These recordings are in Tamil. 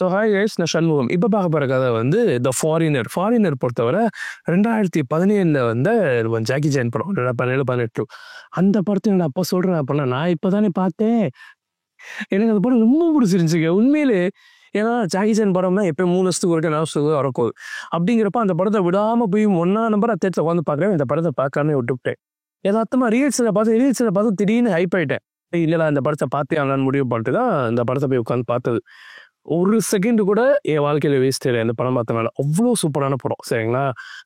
ஸோ ஹாய் கைஸ், நான் சண்முகம். இப்போ பார்க்க போகிற கதை வந்து த ஃபாரினர். ஃபாரினர் பொறுத்தவரை 2017 வந்து ஜாக்கி சான் படம் 2017-18. அந்த படத்தை நான் அப்போ சொல்கிறேன் அப்படின்னா, நான் இப்போ தானே பார்த்தேன். எனக்கு அந்த படம் ரொம்ப பிடிச்சிருந்துச்சுங்க உண்மையிலே. ஏன்னா ஜாக்கி சான் படம்னா எப்போயும் 3 வருஷத்துக்கு ஒருக்க 4 வருஷத்துக்கு வரக்கூடாது. அப்படிங்கிறப்ப அந்த படத்தை விடாமல் போய் 1ஆம் நம்பர் தேட்டரில் உட்காந்து பார்க்குறேன். இந்த படத்தை பார்க்காமே விட்டுவிட்டேன். யதார்த்தமாக ரீல்ஸில் பார்த்து திடீர்னு ஹைப் ஆகிட்டேன். இல்லைடா இந்த படத்தை பார்த்தே ஆகலான்னு முடிவு பண்ணிட்டு தான் இந்த படத்தை போய் உட்காந்து பார்த்தது. ஒரு செகண்ட் கூட என் வாழ்க்கையில் வேஸ்ட் இல்லை இந்த படம் பார்த்தனால. அவ்வளோ சூப்பரான படம். சரிங்களா,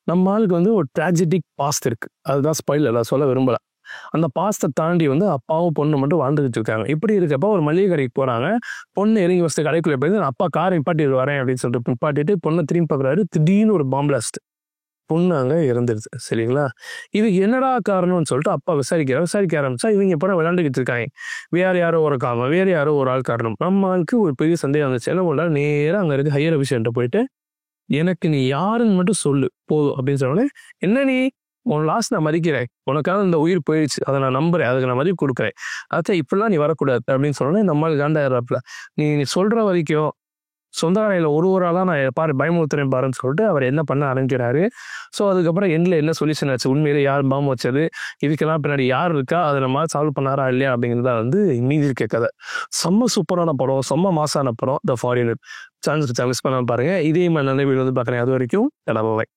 நம்ம ஆளுக்கு வந்து ஒரு ட்ராஜடிக் பாஸ்ட் இருக்குது. அதுதான் ஸ்பாயில், அதை சொல்ல விரும்பலை. அந்த பாஸ்ட்டை தாண்டி வந்து அப்பாவும் பொண்ணு மட்டும் வாழ்ந்துட்டு இருக்காங்க. இப்படி இருக்கப்போ ஒரு மளிகை கடைக்கு போகிறாங்க. பொண்ணு இறங்கி வசதி கடைக்குள்ளே போய் அப்பா காரை நிப்பாட்டிட்டு வரேன் அப்படின்னு சொல்லிட்டு நிப்பாட்டிட்டு பொண்ணை திரும்பி பார்க்குறாரு. திடீர்னு ஒரு பாம் பிளாஸ்ட். பொண்ணு அங்கே இறந்துடுது. சரிங்களா, இதுக்கு என்னடா காரணம்னு சொல்லிட்டு அப்பா விசாரிக்க ஆரம்பிச்சா இவங்க இப்போ விளையாண்டுக்கிட்டு இருக்காங்க. வேறு யாரோ ஒரு காரணம், வேறு யாரோ ஒரு ஆள் காரணம். நம்ம ஆளுக்கு ஒரு பெரிய சந்தேகம் வந்துச்சு. என்ன பண்ணல, நேராக அங்கே இருக்க ஹையர் அபிஷியன்ட்ட போயிட்டு எனக்கு நீ யாருன்னு மட்டும் சொல்லு போதும் அப்படின்னு சொன்னோடனே, என்ன நீ உன் லாஸ்ட் நான் மதிக்கிறேன், உனக்காக இந்த உயிர் போயிடுச்சு, அதை நான் நம்புறேன், அதுக்கு நான் மதிப்பு கொடுக்குறேன், அதான் இப்படிலாம் நீ வரக்கூடாது அப்படின்னு சொன்னோன்னே நம்மளால் காண்டாயிரப்பில் நீ சொல்கிற வரைக்கும் சொந்தக்காரையில் ஒரு ஆளாக நான் பாரு பயமுறுத்துறேன் பாருன்னு சொல்லிட்டு அவர் என்ன பண்ண ஆரம்பிக்கிறாரு. ஸோ அதுக்கப்புறம் எண்டில் என்ன சொல்யூஷன் ஆச்சு, உண்மையிலே யார் பாம்பு வச்சது, இதுக்கெல்லாம் பின்னாடி யார் இருக்கா, அதை நம்ம சால்வ் பண்ணாரா இல்லையா அப்படிங்கிறத வந்து மீதி இருக்க கதை. செம்ம சூப்பரான படம், செம்ம மாசான படம் த ஃபாரினர். சான்ஸ் மிஸ் பண்ணாமல் பாருங்கள். இதே மாதிரி நல்ல வீடு வந்து பார்க்குறேன். அது வரைக்கும் பாய்.